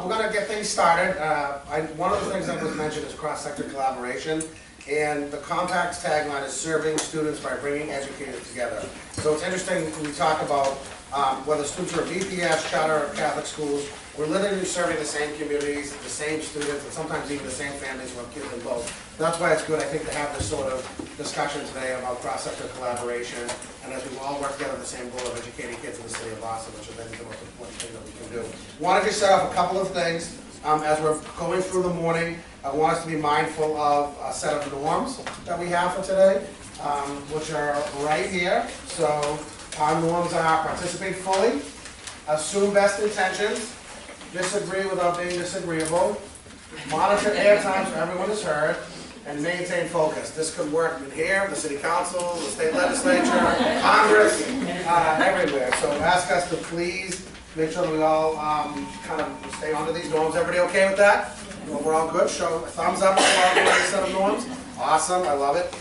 we're going to get things started. One of the things that was mentioned is cross-sector collaboration, and the Compact's tagline is serving students by bringing educators together. So it's interesting when we talk about whether students are BPS, charter, or Catholic schools, we're literally serving the same communities, the same students, and sometimes even the same families who have kids in both. That's why it's good, I think, to have this sort of discussion today about cross-sector collaboration, and as we all work together the same goal of educating kids in the city of Boston, which I think is the most important thing that we can do. Wanted to set off a couple of things. As we're going through the morning, I want us to be mindful of a set of norms that we have for today, which are right here. So our norms are participate fully, assume best intentions, disagree without being disagreeable, monitor airtime so everyone is heard, and maintain focus. This could work in here, the city council, the state legislature, Congress, everywhere. So ask us to please make sure that we all kind of stay under these norms. Everybody okay with that? Well, we're all good. Show a thumbs up if we're all good with this set of norms. Awesome, I love it.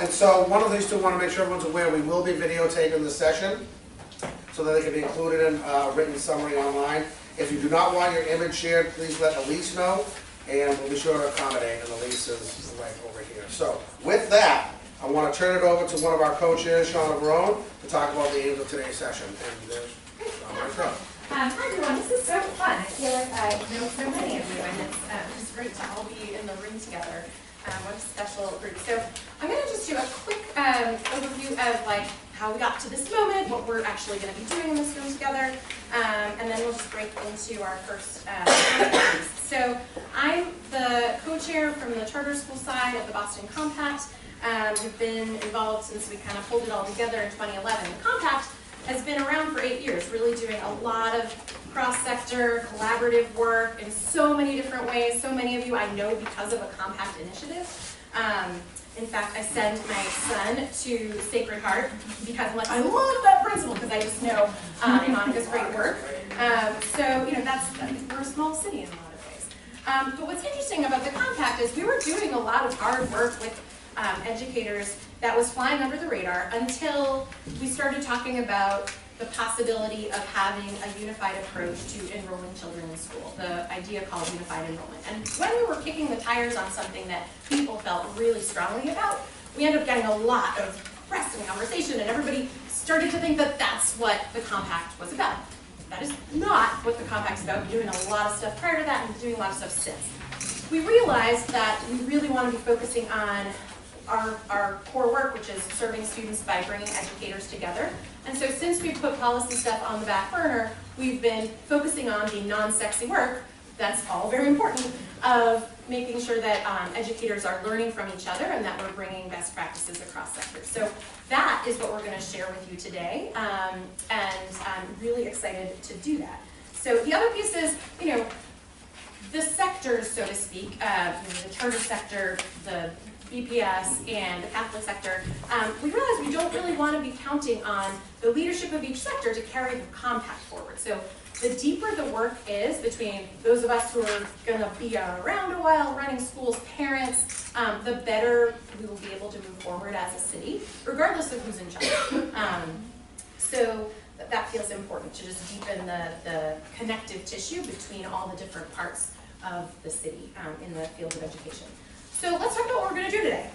And so one of these two, want to make sure everyone's aware, we will be videotaping this session so that it can be included in a written summary online. If you do not want your image shared, please let Elise know, and we'll be sure to accommodate, and Elise is right over here. So with that, I want to turn it over to one of our co-chairs, Shauna Barone, to talk about the aims of today's session. And hi everyone, this is so fun. I feel like I know so many of you, and it's just great to all be in the room together. What a special group. So I'm going to just do a quick overview of like how we got to this moment, what we're actually going to be doing in this room together, and then we'll just break into our first piece. So I'm the co-chair from the charter school side of the Boston Compact. We've been involved since we kind of pulled it all together in 2011. The Compact has been around for 8 years, really doing a lot of cross-sector, collaborative work in so many different ways. So many of you I know because of a Compact initiative. In fact, I send my son to Sacred Heart because I'm like, I love that principal because I just know Monica's great work. So, you know, we're a small city in a lot of ways. But what's interesting about the Compact is we were doing a lot of hard work with educators that was flying under the radar until we started talking about the possibility of having a unified approach to enrolling children in school, the idea called unified enrollment. And when we were kicking the tires on something that people felt really strongly about, we ended up getting a lot of press and conversation, and everybody started to think that that's what the Compact was about. That is not what the Compact's about. We're doing a lot of stuff prior to that and doing a lot of stuff since. We realized that we really want to be focusing on our core work, which is serving students by bringing educators together. And so since we put policy stuff on the back burner, we've been focusing on the non-sexy work, that's all very important, of making sure that educators are learning from each other and that we're bringing best practices across sectors. So that is what we're going to share with you today, and I'm really excited to do that. So the other piece is, you know, the sectors, so to speak, you know, the charter sector, the BPS, and the Catholic sector, we realize we don't really want to be counting on the leadership of each sector to carry the Compact forward. So the deeper the work is between those of us who are going to be around a while, running schools, parents, the better we will be able to move forward as a city, regardless of who's in charge. So that feels important, to just deepen the connective tissue between all the different parts of the city in the field of education. So let's talk about what we're going to do today.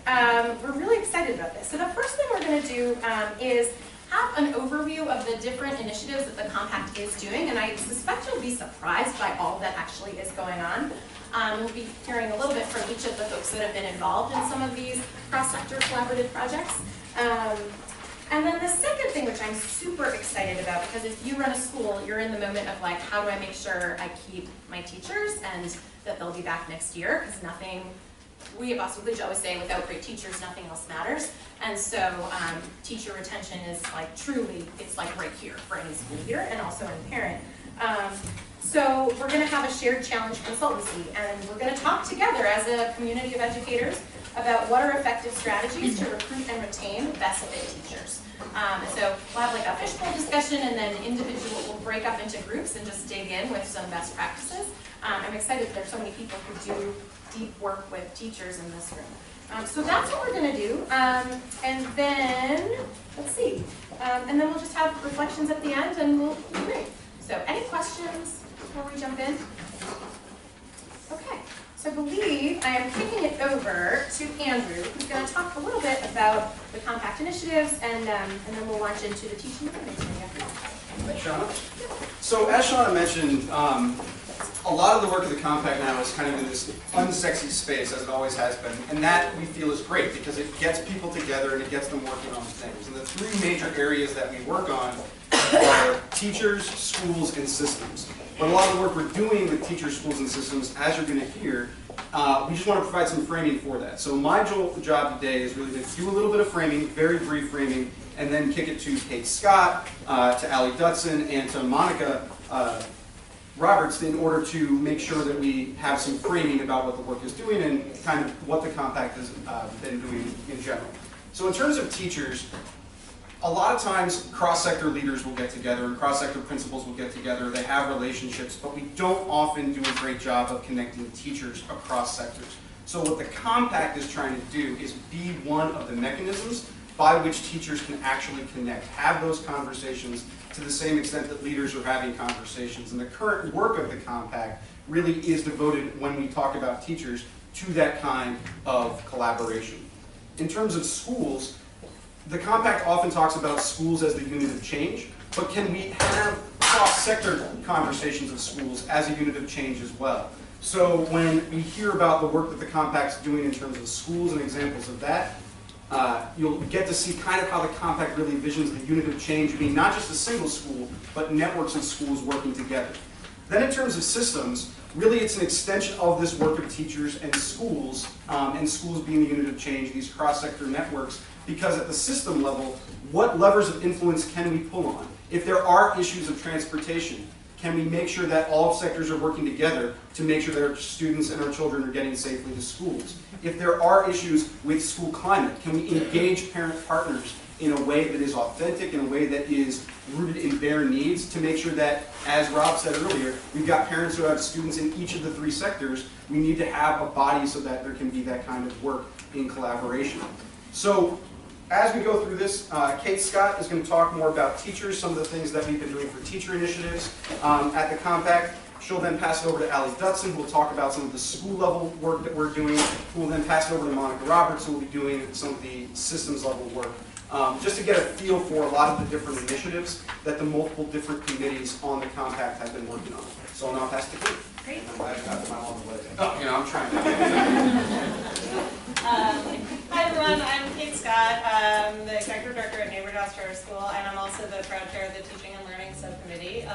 We're really excited about this. So the first thing we're going to do is have an overview of the different initiatives that the Compact is doing, and I suspect you'll be surprised by all that actually is going on. We'll be hearing a little bit from each of the folks that have been involved in some of these cross-sector collaborative projects. And then the second thing, which I'm super excited about, because if you run a school, you're in the moment of like, how do I make sure I keep my teachers and that they'll be back next year, because we at Boston Collegiate always say, without great teachers, nothing else matters. And so teacher retention is like truly, it's like right here for any school leader and also any parent. So we're going to have a shared challenge consultancy, and we're going to talk together as a community of educators about what are effective strategies to recruit and retain best fit teachers. So we'll have like a fishbowl discussion, and then we'll break up into groups and just dig in with some best practices. I'm excited that there's so many people who do deep work with teachers in this room. So that's what we're going to do. And then, let's see. And then we'll just have reflections at the end, and we'll be great. So any questions before we jump in? I believe I am kicking it over to Andrew, who's going to talk a little bit about the Compact initiatives, and then we'll launch into the teaching and learning after that. Thanks, Shauna. So as Shauna mentioned, a lot of the work of the Compact now is kind of in this unsexy space, as it always has been, and that we feel is great because it gets people together and it gets them working on things. And the three major areas that we work on are teachers, schools, and systems. But a lot of the work we're doing with teachers, schools, and systems, as you're going to hear, we just want to provide some framing for that. So my job today is really to do a little bit of framing, very brief framing, and then kick it to Kate Scott, to Allie Dutson, and to Monica Roberts in order to make sure that we have some framing about what the work is doing and kind of what the Compact has been doing in general. So in terms of teachers, a lot of times cross-sector leaders will get together and cross-sector principals will get together. They have relationships, but we don't often do a great job of connecting teachers across sectors. So what the Compact is trying to do is be one of the mechanisms by which teachers can actually connect, have those conversations to the same extent that leaders are having conversations. And the current work of the Compact really is devoted, when we talk about teachers, to that kind of collaboration. In terms of schools, the Compact often talks about schools as the unit of change, but can we have cross-sector conversations of schools as a unit of change as well? So when we hear about the work that the Compact's doing in terms of schools and examples of that, you'll get to see kind of how the Compact really envisions the unit of change being not just a single school, but networks of schools working together. Then in terms of systems, really it's an extension of this work of teachers and schools being the unit of change, these cross-sector networks, because at the system level, what levers of influence can we pull on? If there are issues of transportation, can we make sure that all sectors are working together to make sure that our students and our children are getting safely to schools? If there are issues with school climate, can we engage parent partners in a way that is authentic, in a way that is rooted in their needs, to make sure that, as Rob said earlier, we've got parents who have students in each of the three sectors. We need to have a body so that there can be that kind of work in collaboration. So as we go through this, Kate Scott is going to talk more about teachers, some of the things that we've been doing for teacher initiatives at the Compact. She'll then pass it over to Allie Dutson, who will talk about some of the school level work that we're doing, who will then pass it over to Monica Roberts, who will be doing some of the systems level work. Just to get a feel for a lot of the different initiatives that the multiple different committees on the Compact have been working on. So I'll now pass to Kate. Great. I'm glad I got my long way. Oh, you know, I'm trying to. Hi everyone, I'm Kate Scott. I'm the Executive Director at Neighbor Downs Charter School, and I'm also the proud chair of the Teaching and Learning Subcommittee.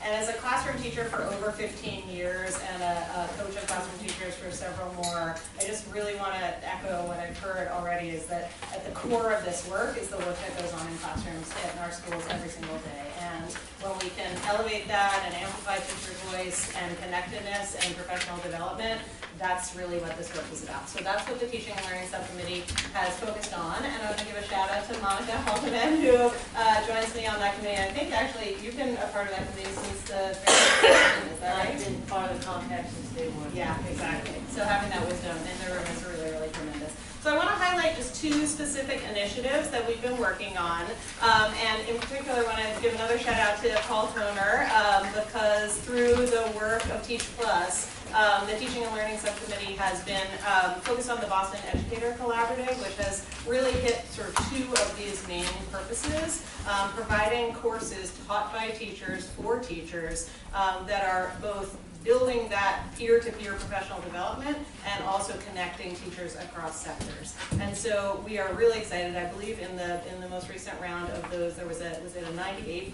And as a classroom teacher for over 15 years and a coach of classroom teachers for several more, I just really want to echo what I've heard already, is that at the core of this work is the work that goes on in classrooms in our schools every single day. And when we can elevate that and amplify teacher voice and connectedness and professional development, that's really what this work is about. So that's what the Teaching and Learning Subcommittee has focused on, and I want to give a shout out to Monica Haldeman, who joins me on that committee. I think actually you've been a part of that committee since the very beginning, is that right? I've been part of the Compact since day one. Yeah, exactly. So having that wisdom in the room is really, really tremendous. So I want to highlight just two specific initiatives that we've been working on, and in particular I want to give another shout out to Paul Toner, because through the work of Teach Plus, the Teaching and Learning Subcommittee has been focused on the Boston Educator Collaborative, which has really hit sort of two of these main purposes, providing courses taught by teachers for teachers that are both building that peer-to-peer professional development and also connecting teachers across sectors. And so we are really excited. I believe in the most recent round of those, there was a 98%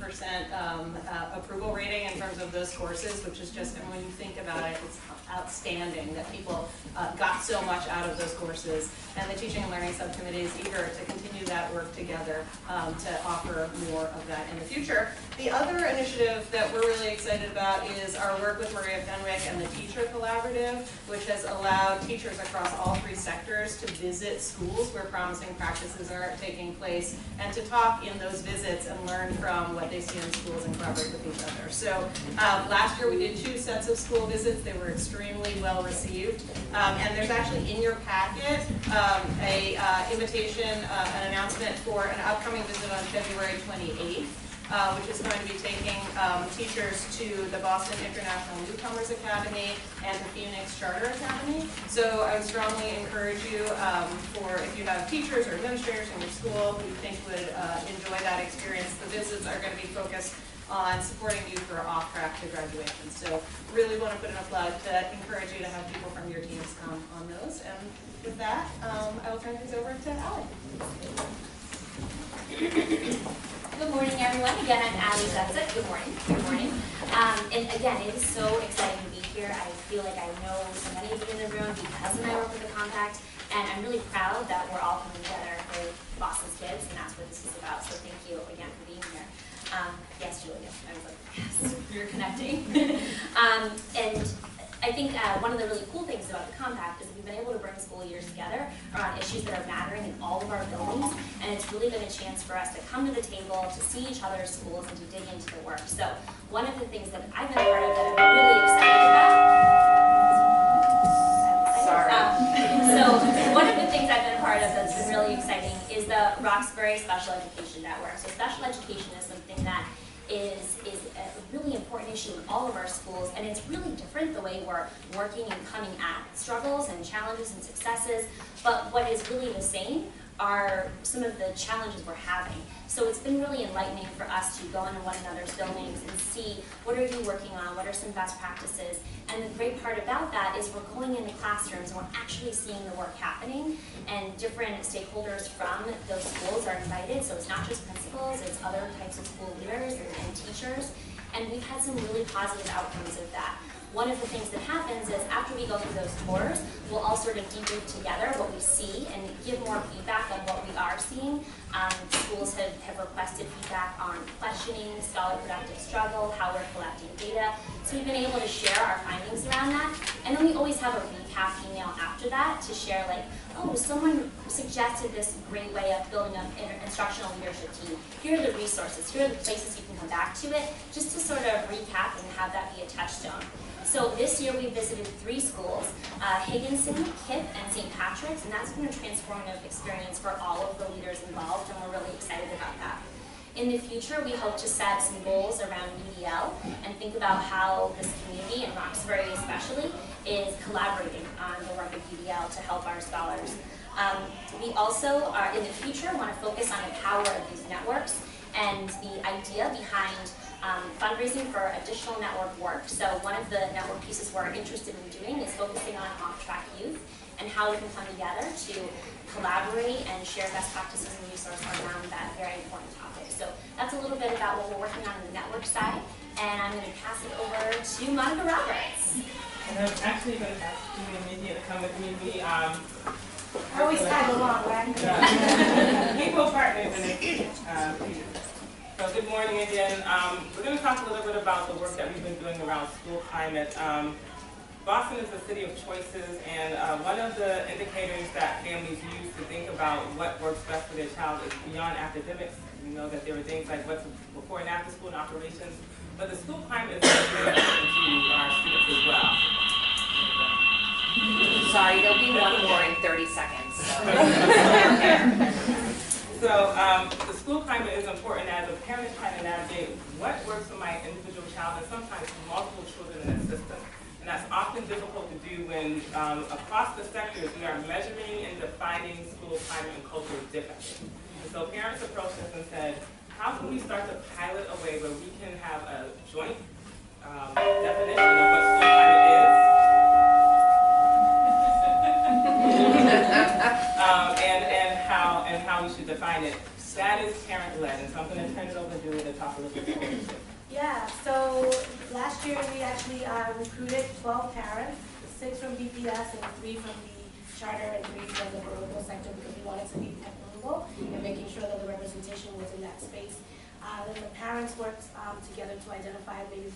approval rating in terms of those courses, which is just, and when you think about it, it's outstanding that people got so much out of those courses. And the Teaching and Learning Subcommittee is eager to continue that work together to offer more of that in the future. The other initiative that we're really excited about is our work with Maria Fenwick and the Teacher Collaborative, which has allowed teachers across all three sectors to visit schools where promising practices are taking place and to talk in those visits and learn from what they see in schools and collaborate with each other. So last year we did 2 sets of school visits. They were extremely well received. And there's actually in your packet an invitation, an announcement for an upcoming visit on February 28th. which is going to be taking teachers to the Boston International Newcomers Academy and the Phoenix Charter Academy. So I would strongly encourage you for if you have teachers or administrators in your school who you think would enjoy that experience, the visits are going to be focused on supporting you for off-track to graduation. So really want to put in a plug to encourage you to have people from your teams come on those. And with that, I will turn things over to Allie. Good morning, everyone. Again, I'm Allie Zutzik. Good morning. Good morning. And again, it is so exciting to be here. I feel like I know so many of you in the room because of my work with the Compact, and I'm really proud that we're all coming together for Boston's kids, and that's what this is about. So thank you again for being here. Yes, Julia. I was like, yes, you're connecting. And I think one of the really cool things about the Compact is that we've been able to bring school years together around issues that are mattering in all of our buildings, and it's really been a chance for us to come to the table, to see each other's schools, and to dig into the work. So one of the things that I've been a part of that I'm really excited about. Sorry. So one of the things I've been a part of that's been really exciting is the Roxbury Special Education Network. So special education is something that is a really important issue in all of our schools, and it's really different the way we're working and coming at struggles and challenges and successes, but what is really the same are some of the challenges we're having. So it's been really enlightening for us to go into one another's buildings and see what are you working on, what are some best practices, and the great part about that is we're going into classrooms and we're actually seeing the work happening, and different stakeholders from those schools are invited, so it's not just principals, it's other types of school leaders and teachers, and we've had some really positive outcomes of that. One of the things that happens is after we go through those tours, we'll all sort of debrief together what we see and give more feedback on what we are seeing. Schools have requested feedback on questioning, scholar productive struggle, how we're collecting data. So we've been able to share our findings around that. And then we always have a recap email after that to share like, oh, someone suggested this great way of building an instructional leadership team. Here are the resources, here are the places you can come back to it, just to sort of recap and have that be a touchstone. So this year we visited 3 schools, Higginson, KIPP, and St. Patrick's, and that's been a transformative experience for all of the leaders involved, and we're really excited about that. In the future, we hope to set some goals around UDL and think about how this community, and Roxbury especially, is collaborating on the work of UDL to help our scholars. We also, in the future, want to focus on the power of these networks and the idea behind fundraising for additional network work. So one of the network pieces we're interested in doing is focusing on off-track youth and how we can come together to collaborate and share best practices and resources around that very important topic. So that's a little bit about what we're working on the network side, and I'm going to pass it over to Monica Roberts. And I'm actually going to ask Julia Media to come with me. We always tag along, right? Equal partners in it. So good morning again. We're going to talk a little bit about the work that we've been doing around school climate. Boston is a city of choices, and one of the indicators that families use to think about what works best for their child is beyond academics. We know that there are things like what's before and after school and operations, but the school climate is really important to our students as well. Sorry, there'll be one more in 30 seconds. So the school climate is important as a parent trying to navigate what works for my individual child and sometimes multiple children in the system. And that's often difficult to do when across the sectors we are measuring and defining school climate and culture differently. And so parents approached us and said, how can we start to pilot a way where we can have a joint definition of what school climate is? and how we should define it. That is parent-led, and so I'm going to turn it over to Julie to talk a little bit more. Yeah, so last year we actually recruited 12 parents, 6 from BPS and 3 from the charter and 3 from the political sector because we wanted to be equitable and making sure that the representation was in that space. Then the parents worked together to identify maybe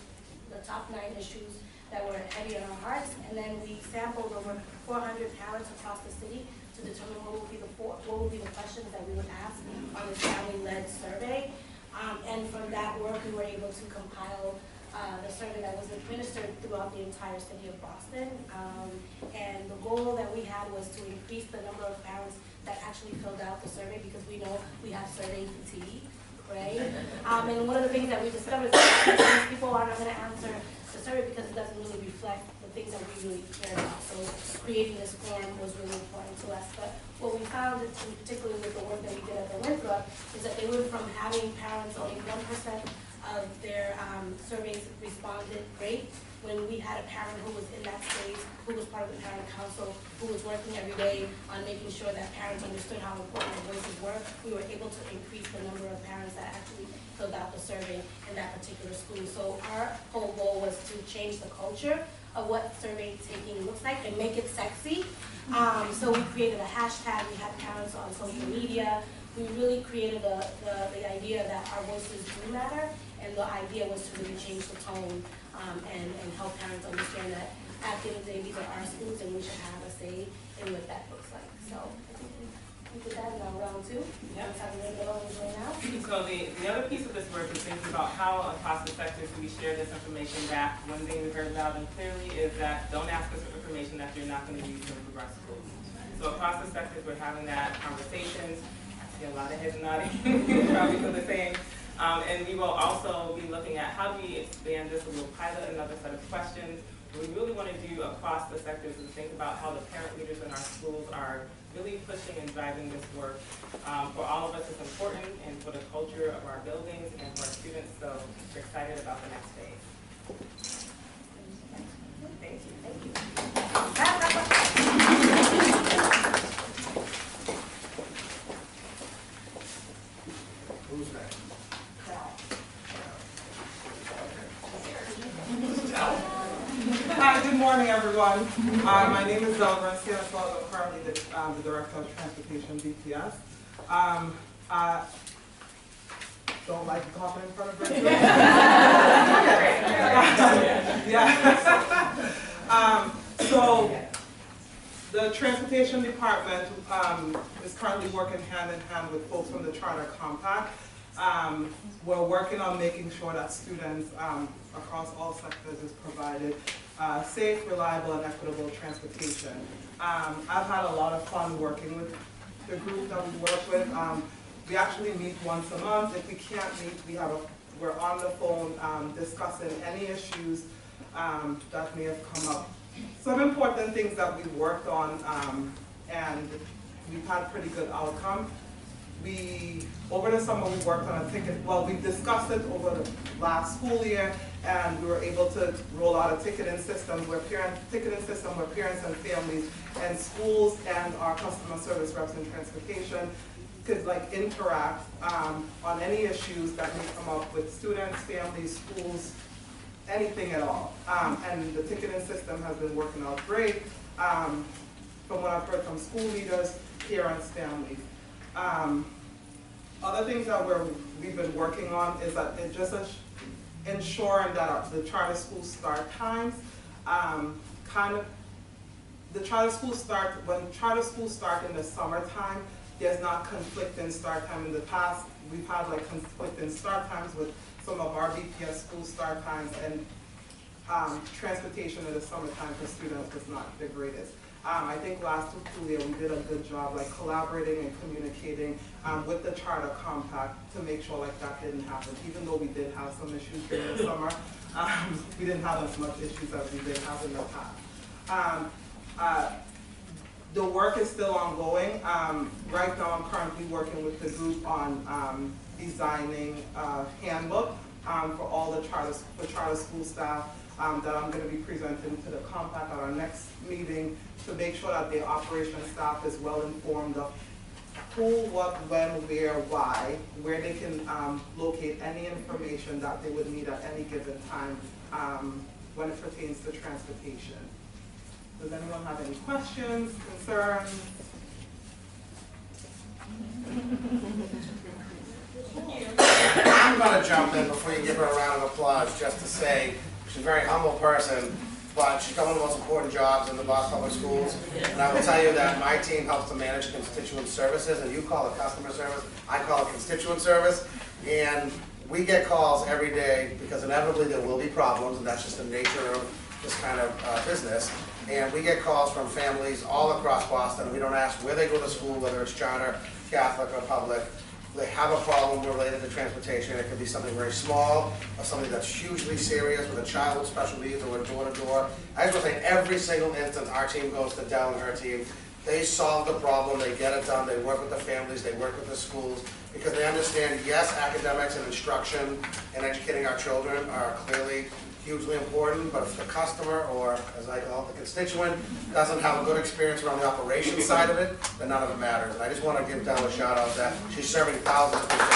the top 9 issues that were heavy on our hearts, and then we sampled over 400 parents across the city to determine what would be the questions that we would ask on this family-led survey. And from that work, we were able to compile the survey that was administered throughout the entire city of Boston. And the goal that we had was to increase the number of parents that actually filled out the survey because we know we have survey fatigue. right? And one of the things that we discovered is that sometimes people are not gonna answer the survey because it doesn't really reflect the things that we really care about. So creating this form was really important to us. But what we found, particularly with the work that we did at the Winthrop, is that they went from having parents, only 1% of their surveys responded great, when we had a parent who was in that space, who was part of the parent council, who was working every day on making sure that parents understood how important their voices were, we were able to increase the number of parents that actually filled out the survey in that particular school. So our whole goal was to change the culture of what survey taking looks like and make it sexy. So we created a hashtag, we had parents on social media. We really created the idea that our voices do matter, and the idea was to really change the tone and help parents understand that at the end of the day, these are our schools and we should have a say in what that looks like. So I think we did that in our round 2. Yep. Let's have a little bit on right now. So the other piece of this work is thinking about how across the sector do we share this information back. One thing we heard loud and clearly is that don't ask us for information that you're not going to use to progress schools. So across the sectors, we're having that conversations. I see a lot of heads nodding, probably because they're saying. And we will also be looking at how do we expand this, and we'll pilot another set of questions. What we really want to do across the sectors is think about how the parent leaders in our schools are really pushing and driving this work. For all of us, it's important, and for the culture of our buildings and for our students, so we're excited about the next phase. Thank you. Thank you. Who's next? Hi, good morning, everyone. My name is Delvin Stanislav. I'm currently the Director of Transportation, BPS. I don't like talking in front of everyone. Yeah. So the Transportation Department is currently working hand in hand with folks from the Charter Compact. We're working on making sure that students across all sectors is provided safe, reliable, and equitable transportation. I've had a lot of fun working with the group that we work with. We actually meet once a month. If we can't meet, we're on the phone discussing any issues that may have come up. Some important things that we've worked on, and we've had pretty good outcome. Over the summer, we worked on a ticket, well, we discussed it over the last school year, and we were able to roll out a ticketing system where parents and families and schools and our customer service reps in transportation could interact on any issues that may come up with students, families, schools, anything at all. And the ticketing system has been working out great from what I've heard from school leaders, parents, families. Other things that we've been working on is that ensuring that the charter school start times, when charter schools start in the summertime, there's not conflicting start time. In the past, we've had conflicting start times with some of our BPS school start times, and transportation in the summertime for students was not the greatest. I think last school year we did a good job collaborating and communicating with the Charter Compact to make sure that didn't happen. Even though we did have some issues during the summer, we didn't have as much issues as we did have in the past. The work is still ongoing. Right now I'm currently working with the group on designing a handbook for all the charter school staff that I'm going to be presenting to the Compact at our next meeting to make sure that the operation staff is well informed of who, what, when, where, why, where they can locate any information that they would need at any given time when it pertains to transportation. Does anyone have any questions, concerns? I'm going to jump in before you give her a round of applause just to say she's a very humble person, but she's got one of the most important jobs in the Boston Public Schools. And I will tell you that my team helps to manage constituent services, and you call it customer service, I call it constituent service. And we get calls every day because inevitably there will be problems, and that's just the nature of this kind of business. And we get calls from families all across Boston. We don't ask where they go to school, whether it's charter, Catholic, or public. they have a problem related to transportation. It could be something very small, or something that's hugely serious with a child with special needs, or a door-to-door. I just want to say, every single instance our team goes to Dell and her team, they solve the problem, they get it done, they work with the families, they work with the schools, because they understand, yes, academics and instruction and educating our children are clearly hugely important, but if the customer, or as I call it, the constituent, doesn't have a good experience around the operations side of it, then none of it matters. And I just want to give Dell a shout out that she's serving thousands of people.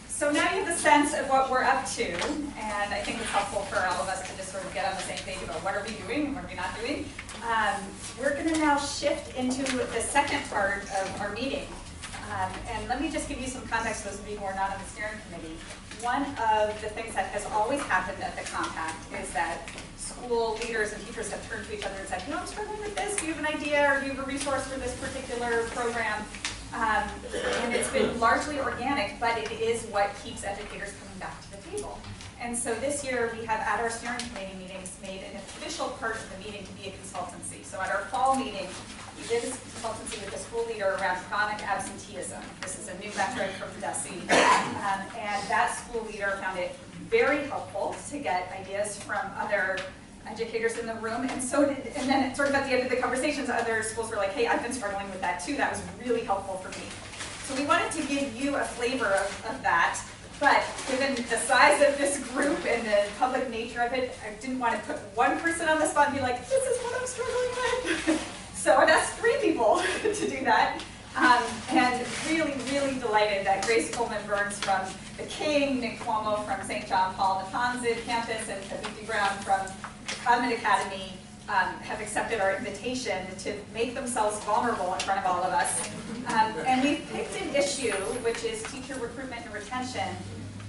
So now you have the sense of what we're up to, and I think it's helpful for all of us to just sort of get on the same page about what are we doing and what are we not doing. We're going to now shift into the second part of our meeting. And let me just give you some context, those of you who are not on the steering committee. One of the things that has always happened at the Compact is that school leaders and teachers have turned to each other and said, you know, I'm struggling with this, do you have an idea, or do you have a resource for this particular program? And it's been largely organic, but it is what keeps educators coming back to the table. And so this year we have at our steering committee meetings made an official part of the meeting to be a consultancy. So at our fall meeting, we did this consultancy with the school leader around chronic absenteeism. This is a new metric from DESE. And that school leader found it very helpful to get ideas from other educators in the room, and so did, and then sort of at the end of the conversations, other schools were like, hey, I've been struggling with that too, that was really helpful for me. So we wanted to give you a flavor of that, but given the size of this group and the public nature of it, I didn't want to put one person on the spot and be like, this is what I'm struggling with. So I've asked 3 people to do that. And really, really delighted that Grace Coleman Burns from the King, Nick Cuomo from St. John Paul Natanzid campus, and Thabiti Brown from Codman Academy have accepted our invitation to make themselves vulnerable in front of all of us. And we've picked an issue, which is teacher recruitment and retention,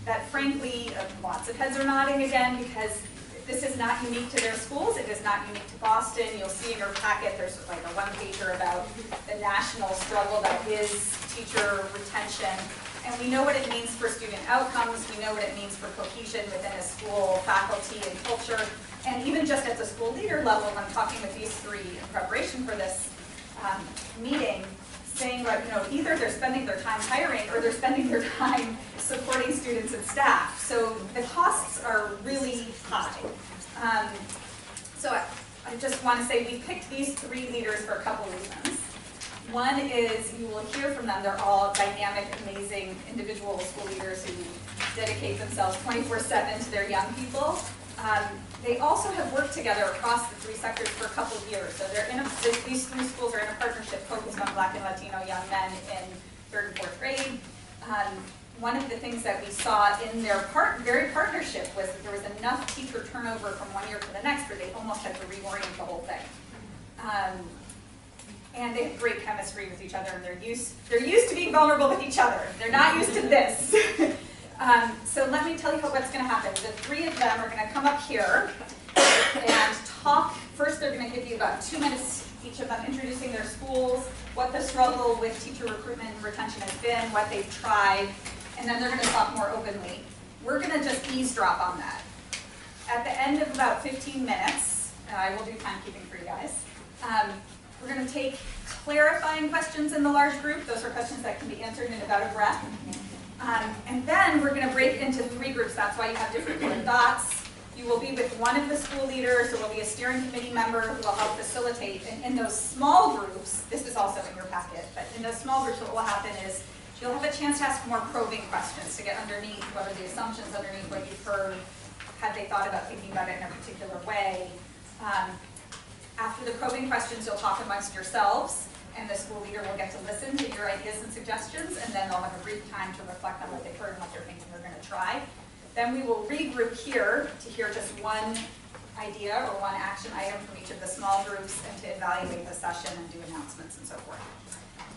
that frankly, lots of heads are nodding again, because this is not unique to their schools. It is not unique to Boston. You'll see in your packet, there's like a one-pager about the national struggle that is teacher retention. And we know what it means for student outcomes. We know what it means for cohesion within a school, faculty, and culture. And even just at the school leader level, when I'm talking with these 3 in preparation for this meeting, saying that, you know, either they're spending their time hiring or they're spending their time supporting students and staff. So the costs are really high. So I just want to say we picked these 3 leaders for a couple reasons. One is you will hear from them. They're all dynamic, amazing individual school leaders who dedicate themselves 24/7 to their young people. They also have worked together across the 3 sectors for a couple of years. So they're these 3 schools are in a partnership focused on Black and Latino young men in 3rd and 4th grade. One of the things that we saw in their very partnership was that there was enough teacher turnover from one year to the next where they almost had to reorient the whole thing. And they have great chemistry with each other, and they're used to being vulnerable with each other. They're not used to this. So let me tell you what's going to happen. The 3 of them are going to come up here and talk. First, they're going to give you about 2 minutes, each of them introducing their schools, what the struggle with teacher recruitment and retention has been, what they've tried, and then they're going to talk more openly. We're going to just eavesdrop on that. At the end of about 15 minutes, I will do timekeeping for you guys, we're going to take clarifying questions in the large group. Those are questions that can be answered in about a breath. And then we're going to break into 3 groups. That's why you have different colored dots. You will be with one of the school leaders. There will be a steering committee member who will help facilitate. And in those small groups, this is also in your packet, but in those small groups what will happen is you'll have a chance to ask more probing questions to get underneath what are the assumptions underneath what you've heard. Have they thought about thinking about it in a particular way? After the probing questions, you'll talk amongst yourselves, and the school leader will get to listen to your ideas and suggestions, and then they'll have a brief time to reflect on what they've heard and what they're thinking they're going to try. Then we will regroup here to hear just one idea or one action item from each of the small groups and to evaluate the session and do announcements and so forth.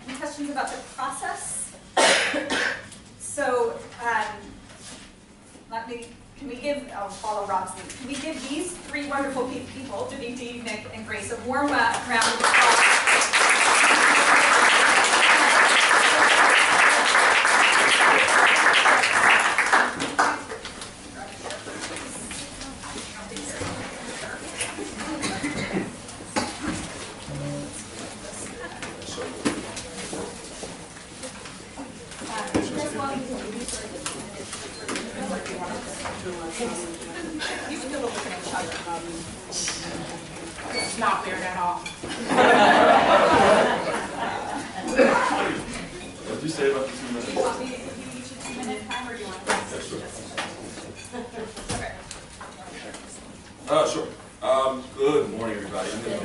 Any questions about the process? So I'll follow Rob's lead. Can we give these 3 wonderful people, Thabiti, Nick, and Grace, a warm round of applause? You can do a little bit of each other. It's not weird at all. What did you say about the 2 minutes? Do you want me to give you each a 2-minute time, or do you want to? Sure. Good morning, everybody. I'm going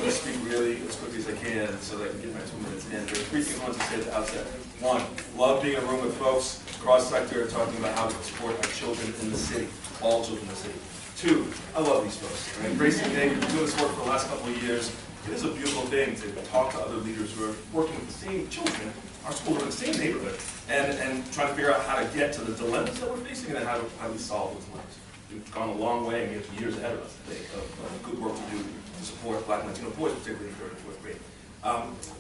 to speak really as quickly as I can so that I can get my 2 minutes in. There are 3 things I want to say at the outset. 1, love being in a room with folks cross-sector talking about how to support our children in the city, all children in the city. 2, I love these folks. Right? Grace and Nick, we've been doing this work for the last couple of years. It is a beautiful thing to talk to other leaders who are working with the same children, our schools in the same neighborhood, and trying to figure out how to get to the dilemmas that we're facing and then how do we solve those dilemmas. We've gone a long way, and we have years ahead of us, I think, of good work to do to support Black and Latino boys, particularly in 3rd and 4th grade.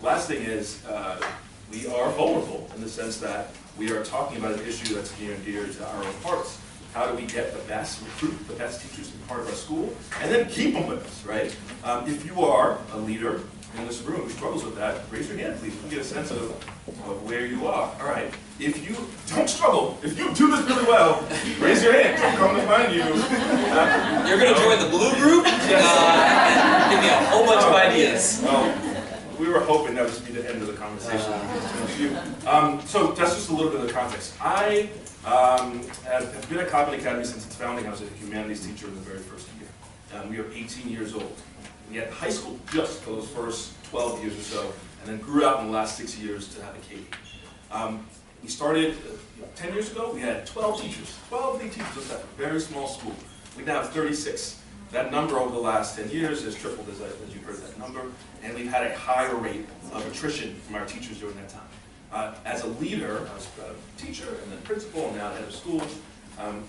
Last thing is, we are vulnerable in the sense that we are talking about an issue that's near and dear to our own hearts. How do we get the best, recruit the best teachers to be part of our school, and then keep them with us, right? If you are a leader in this room who struggles with that, raise your hand, please. We can get a sense of where you are. All right. If you don't struggle, if you do this really well, raise your hand. I'll come to find you. You're going to join the blue group? And give me a whole bunch of ideas. Well, we were hoping that would be the end of the conversation. So that's just a little bit of the context. I have been at Coppin Academy since its founding. I was a humanities teacher in the very first year. We are 18 years old. We had high school just for those first 12 years or so, and then grew out in the last 6 years to have a KD. We started 10 years ago, we had 12 teachers, 12 lead teachers, just at a very small school. We now have 36. That number over the last 10 years has tripled, as you heard that number, and we've had a higher rate of attrition from our teachers during that time. As a leader, I was a teacher and then principal and now head of school,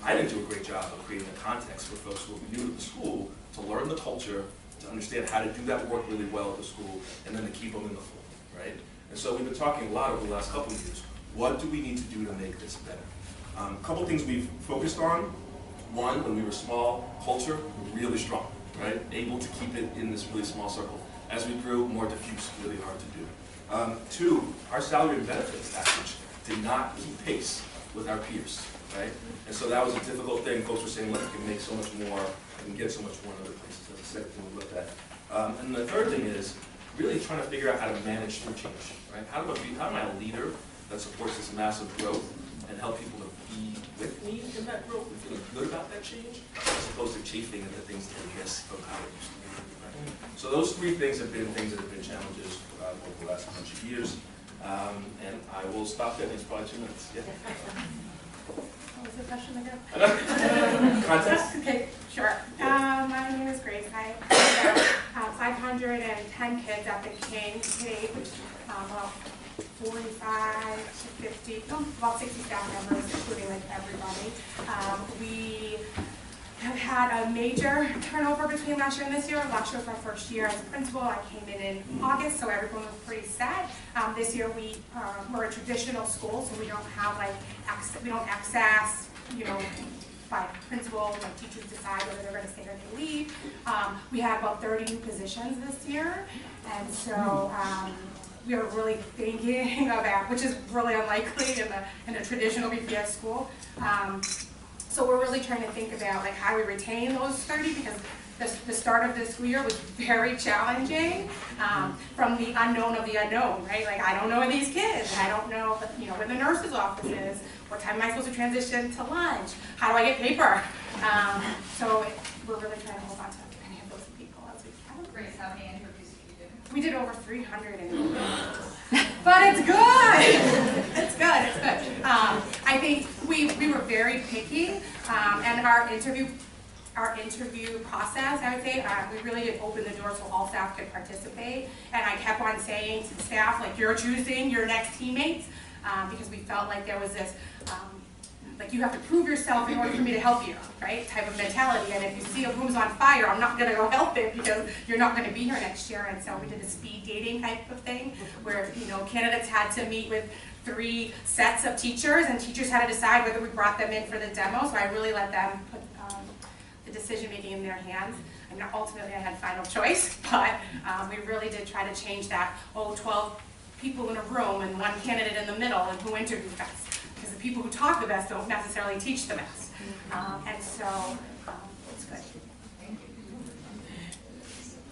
I didn't do a great job of creating a context for folks who were new to the school to learn the culture, to understand how to do that work really well at the school, and then to keep them in the fold, right? And so we've been talking a lot over the last couple of years. What do we need to do to make this better? A couple things we've focused on. One, when we were small, culture, really strong, right? Able to keep it in this really small circle. As we grew, more diffuse, really hard to do. 2, our salary and benefits package did not keep pace with our peers, right? And so that was a difficult thing. Folks were saying, look, we can make so much more, we can get so much more in other places. That's the second thing we looked at. And the third thing is really trying to figure out how to manage through change, right? How am I a leader that supports this massive growth and help people to be with me in that growth and feeling good about that change, as opposed to chafing at the things that they miss from how it used to be, right? So those 3 things have been things that have been challenges over the last bunch of years. And I will stop there. It's probably 2 minutes. Yeah. What was the question again? Context? Okay, sure. My name is Grace. I have 510 kids at the King K, which about 45 to 50, no, about 60 staff members, including like everybody. We have had a major turnover between last year and this year. Last year was my first year as a principal. I came in August, so everyone was pretty sad. This year we're a traditional school, so we don't have like we don't access, by principal, like teachers decide whether they're going to stay or they leave. We had about 30 new positions this year, and so we are really thinking about, which is really unlikely in a traditional BPS school. So we're really trying to think about like how we retain those 30, because the start of this school year was very challenging, from the unknown of the unknown, right? Like, I don't know these kids, I don't know, where the nurse's office is, what time am I supposed to transition to lunch, how do I get paper? So we're really trying to hold on to as many of those people as we can. Grace, how many interviews did you do? We did over 300 interviews. But it's good. It's good. It's good. I think we were very picky, and our interview process, I would say, we really did open the door so all staff could participate. And I kept on saying to the staff, like, you're choosing your next teammates, because we felt like there was this, like, you have to prove yourself in order for me to help you, right? Type of mentality. And if you see a room's on fire, I'm not going to go help it because you're not going to be here next year. And so we did a speed dating type of thing where, candidates had to meet with 3 sets of teachers, and teachers had to decide whether we brought them in for the demo. So I really let them put the decision making in their hands. I mean, ultimately I had final choice, but we really did try to change that, 12 people in a room and one candidate in the middle and who interviewed best. Because the people who talk the best don't necessarily teach the best. And so it's good.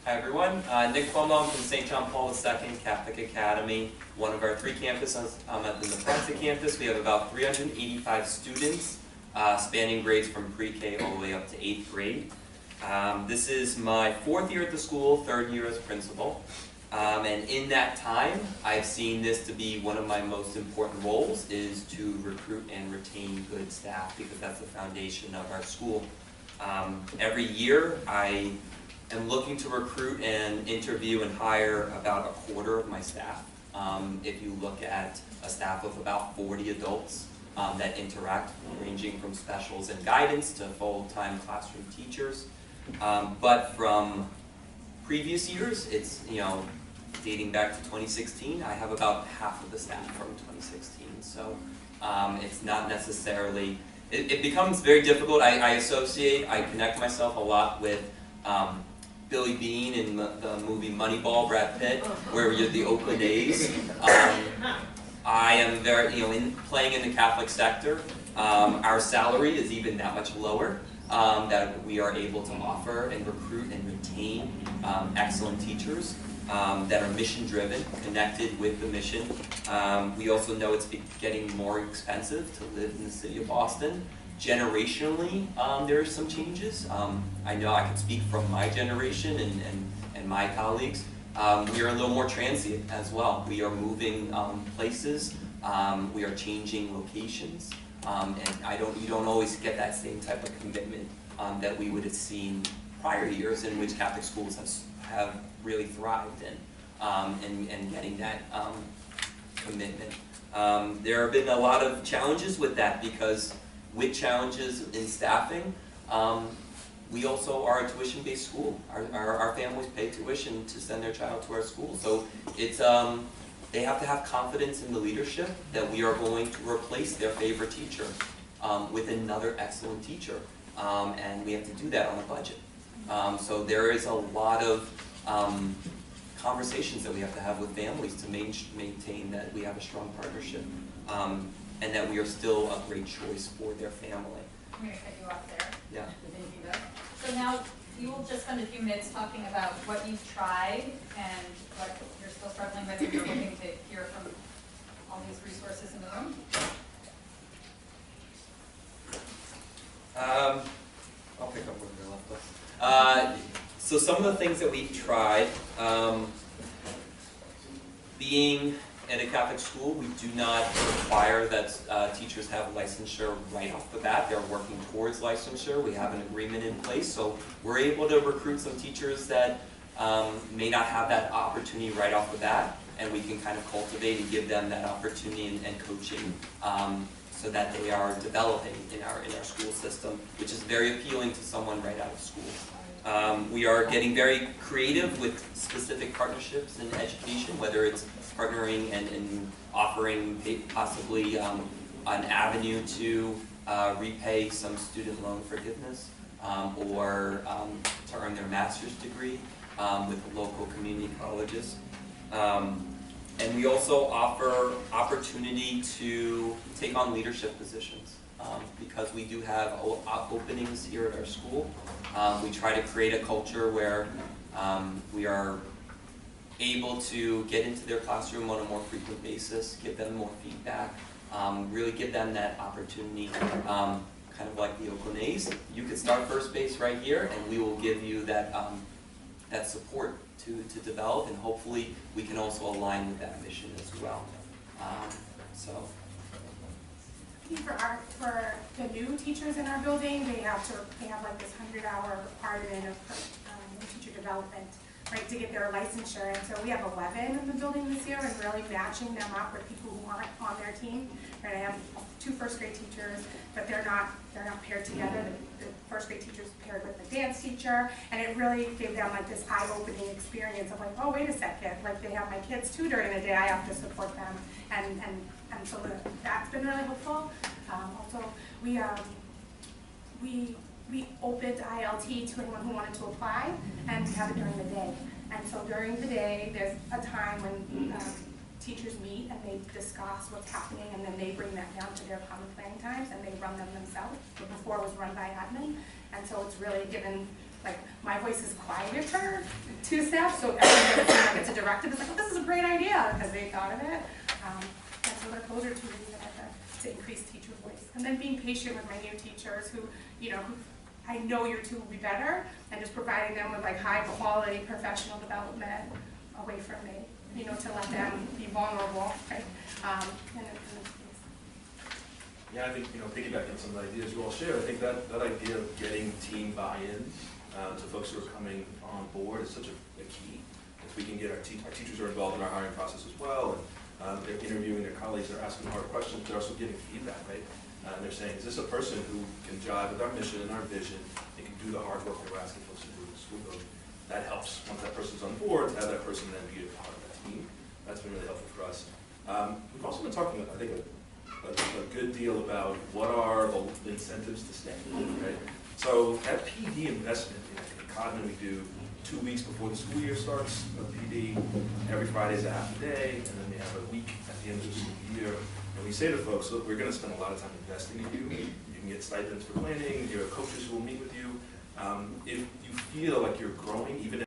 Hi everyone, Nick Cuomo, I'm from St. John Paul II Catholic Academy, one of our 3 campuses. I'm at the Nebraska campus. We have about 385 students spanning grades from pre-K all the way up to 8th grade. This is my 4th year at the school, 3rd year as principal. And in that time, I've seen this to be one of my most important roles, is to recruit and retain good staff, because that's the foundation of our school. Every year, I am looking to recruit and interview and hire about 1/4 of my staff. If you look at a staff of about 40 adults that interact, ranging from specials and guidance to full-time classroom teachers. But from previous years, it's, dating back to 2016, I have about half of the staff from 2016. So it's not necessarily, it becomes very difficult. I connect myself a lot with Billy Beane in the movie Moneyball, Brad Pitt, where you're the Oakland A's. I am very, playing in the Catholic sector, our salary is even that much lower, that we are able to offer and recruit and retain excellent teachers that are mission-driven, connected with the mission. We also know it's getting more expensive to live in the city of Boston. Generationally, there are some changes. I know I can speak from my generation and my colleagues. We are a little more transient as well. We are moving places. We are changing locations. And you don't always get that same type of commitment that we would have seen prior years in which Catholic schools have really thrived in, and getting that commitment. There have been a lot of challenges with that, because with challenges in staffing, we also are a tuition-based school. Our families pay tuition to send their child to our school. So it's, they have to have confidence in the leadership that we are going to replace their favorite teacher with another excellent teacher. And we have to do that on a budget. So there is a lot of conversations that we have to have with families to maintain that we have a strong partnership, and that we are still a great choice for their family. I'm going to cut you off there. Yeah. So now you will just spend a few minutes talking about what you've tried and what you're still struggling with, and you're looking to hear from all these resources in the room. I'll pick up where we left off. So some of the things that we've tried, being in a Catholic school, we do not require that teachers have licensure right off the bat. They're working towards licensure. We have an agreement in place, so we're able to recruit some teachers that may not have that opportunity right off the bat, and we can kind of cultivate and give them that opportunity and coaching, so that they are developing in our school system, which is very appealing to someone right out of school. We are getting very creative with specific partnerships in education, whether it's partnering and offering possibly an avenue to repay some student loan forgiveness, or to earn their master's degree with local community colleges. And we also offer opportunity to take on leadership positions, because we do have openings here at our school. We try to create a culture where we are able to get into their classroom on a more frequent basis, give them more feedback, really give them that opportunity, kind of like the Oakland A's. You could start first base right here, and we will give you that that support to develop, and hopefully we can also align with that mission as well. For the new teachers in our building, they have like this 100-hour requirement of teacher development, right, to get their licensure. And so we have 11 in the building this year, and really matching them up with people who aren't on their team. Right, I have 2 first-grade teachers, but they're not paired together. The first-grade teacher's paired with the dance teacher, and it really gave them like this eye-opening experience of like, oh, wait a second, like they have my kids too during the day. I have to support them, and so that's been really helpful. Also, we opened ILT to anyone who wanted to apply, and we have it during the day. And so during the day, there's a time when teachers meet and they discuss what's happening, and then they bring that down to their common planning times, and they run them themselves. Before it was run by admin, and so it's really given, like, my voice is quieter to staff, so everyone that gets a directive is like, oh, this is a great idea, because they thought of it. And so those are two reasons to increase teacher voice. And then being patient with my new teachers who, you know, who I know your two will be better, and just providing them with like high quality professional development away from me, you know, to let them be vulnerable, right? Yeah, I think, you know, piggybacking on some of the ideas you all share, I think that idea of getting team buy-in to folks who are coming on board is such a key. If we can get our teachers are involved in our hiring process as well, and they're interviewing their colleagues, they're asking hard questions, they're also getting feedback, right? And they're saying, is this a person who can jive with our mission and our vision, and can do the hard work that we're asking folks to do in the school building? That helps, once that person's on board, to have that person then be a part of that team. That's been really helpful for us. We've also been talking, I think, a good deal about what are the incentives to stay, right? So that PD investment, you know, in Codman we do 2 weeks before the school year starts, a PD, every Friday is a half a day, and then we have a week at the end of the school year. And we say to folks, look, we're going to spend a lot of time investing in you. You can get stipends for planning, you have coaches who will meet with you. If you feel like you're growing, even